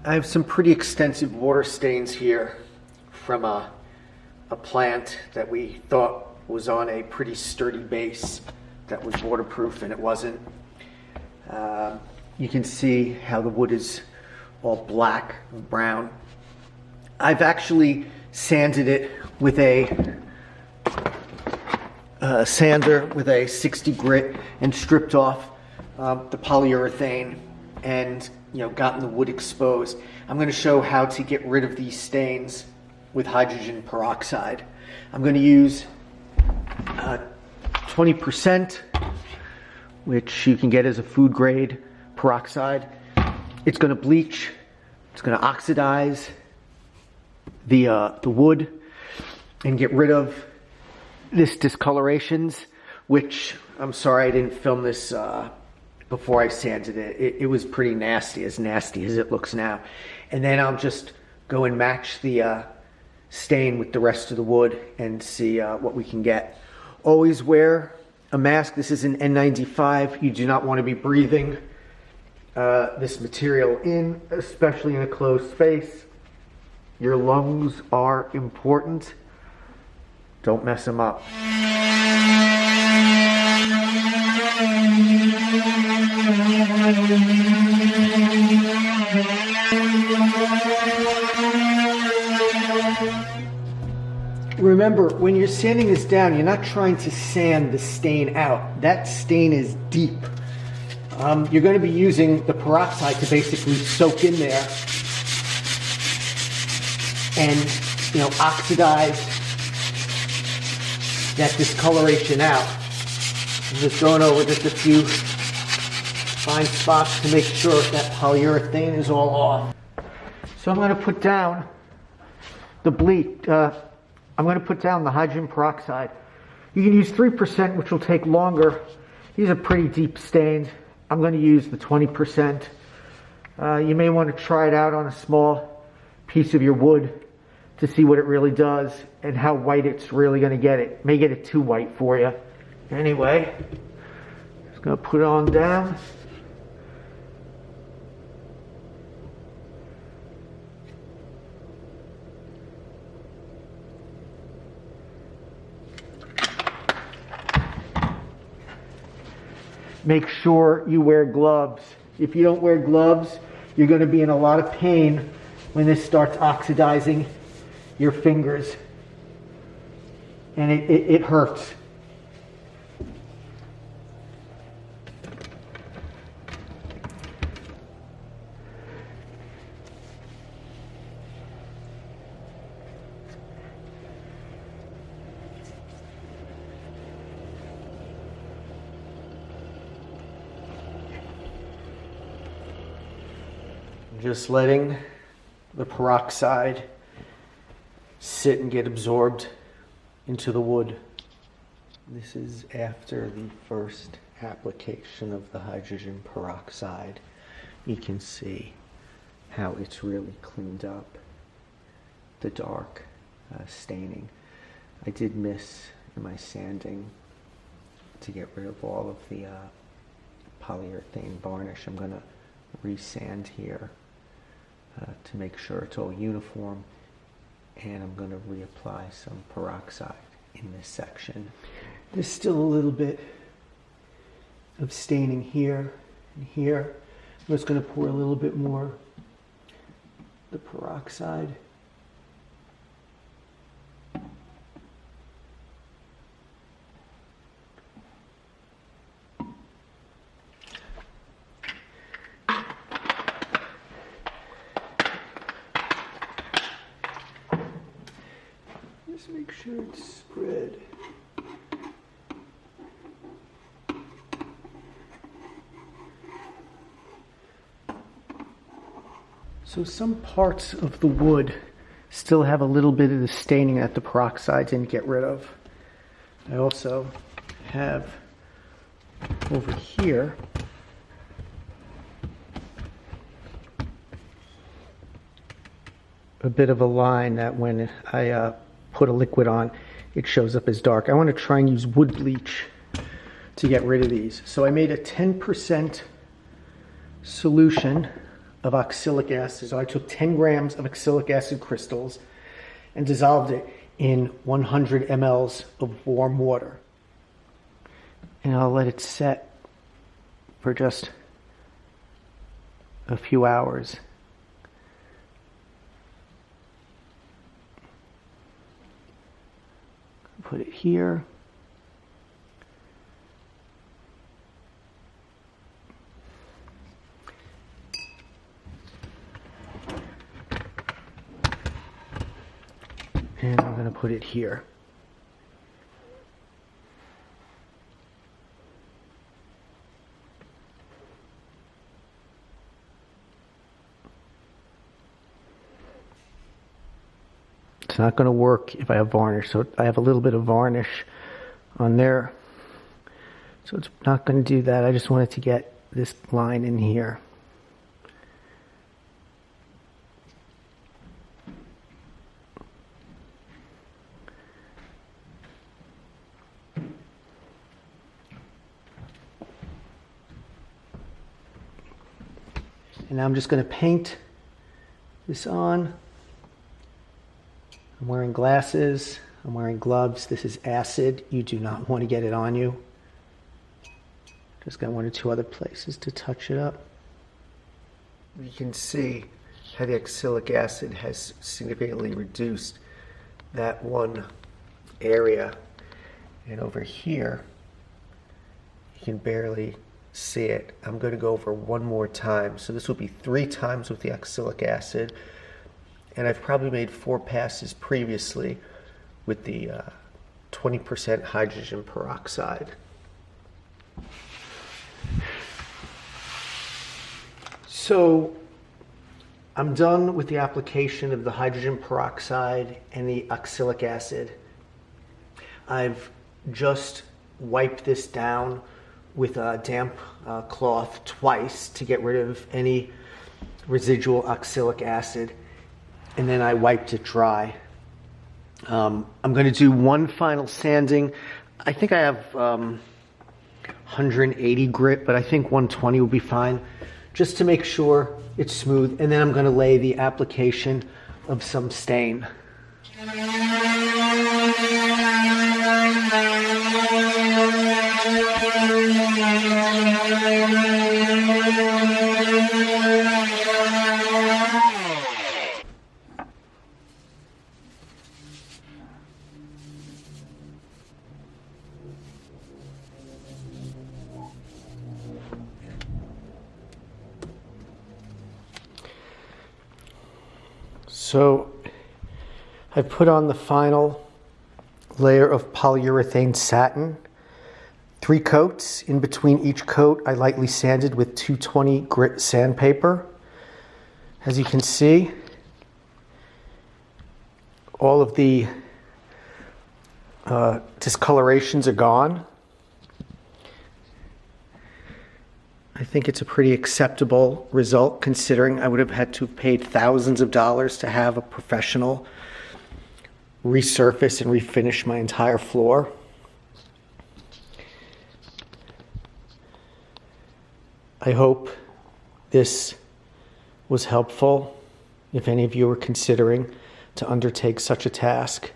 I have some pretty extensive water stains here from a plant that we thought was on a pretty sturdy base that was waterproof, and it wasn't. You can see how the wood is all black and brown. I've actually sanded it with a sander with a 60 grit and stripped off the polyurethane and gotten the wood exposed. I'm going to show how to get rid of these stains with hydrogen peroxide. I'm going to use 20%, which you can get as a food grade peroxide. It's going to bleach, it's going to oxidize the wood and get rid of this discolorations, which I'm sorry I didn't film this before I sanded it. It was pretty nasty as it looks now. And then I'll just go and match the stain with the rest of the wood and see what we can get. Always wear a mask. This is an N95. You do not want to be breathing this material in, especially in a closed space. Your lungs are important. Don't mess them up. Remember, when you're sanding this down, you're not trying to sand the stain out. That stain is deep. You're going to be using the peroxide to basically soak in there and, oxidize that discoloration out. I'm just going over just a few fine spots to make sure that polyurethane is all off. So I'm going to put down the bleach. I'm going to put down the hydrogen peroxide. You can use 3%, which will take longer. These are pretty deep stains. I'm going to use the 20%. You may want to try it out on a small piece of your wood to see what it really does and how white it's really going to get. It may get it too white for you. Anyway, just going to put it on down. Make sure you wear gloves. If you don't wear gloves, you're going to be in a lot of pain when this starts oxidizing your fingers. And it hurts. Just letting the peroxide sit and get absorbed into the wood. This is after the first application of the hydrogen peroxide. You can see how it's really cleaned up the dark staining. I did miss in my sanding to get rid of all of the polyurethane varnish. I'm going to resand here to make sure it's all uniform, and I'm going to reapply some peroxide in this section. There's still a little bit of staining here and here. I'm just going to pour a little bit more the peroxide. Just make sure it's spread. So some parts of the wood still have a little bit of the staining that the peroxide didn't get rid of. I also have over here a bit of a line that when I put a liquid on, it shows up as dark. I want to try and use wood bleach to get rid of these. So I made a 10% solution of oxalic acid. So I took 10 grams of oxalic acid crystals and dissolved it in 100 mLs of warm water. And I'll let it set for just a few hours. Put it here. And I'm going to put it here. It's not going to work if I have varnish, so I have a little bit of varnish on there. So it's not going to do that. I just wanted to get this line in here. And now I'm just going to paint this on. I'm wearing glasses. I'm wearing gloves. This is acid. You do not want to get it on you. Just got one or two other places to touch it up. You can see how the oxalic acid has significantly reduced that one area. And over here, you can barely see it. I'm going to go over one more time. So this will be 3 times with the oxalic acid. And I've probably made 4 passes previously with the 20% hydrogen peroxide. So I'm done with the application of the hydrogen peroxide and the oxalic acid. I've just wiped this down with a damp cloth twice to get rid of any residual oxalic acid, and then I wiped it dry. I'm going to do one final sanding. I think I have 180 grit, but I think 120 will be fine, just to make sure it's smooth. And then I'm going to lay the application of some stain. So I've put on the final layer of polyurethane satin, 3 coats. In between each coat, I lightly sanded with 220 grit sandpaper. As you can see, all of the discolorations are gone. I think it's a pretty acceptable result, considering I would have had to have paid thousands of dollars to have a professional resurface and refinish my entire floor. I hope this was helpful if any of you are considering to undertake such a task.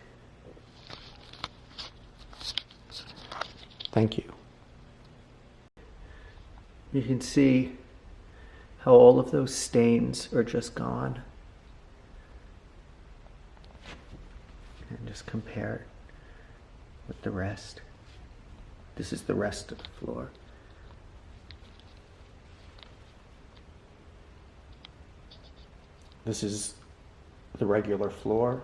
Thank you. You can see how all of those stains are just gone. And just compare it with the rest. This is the rest of the floor. This is the regular floor.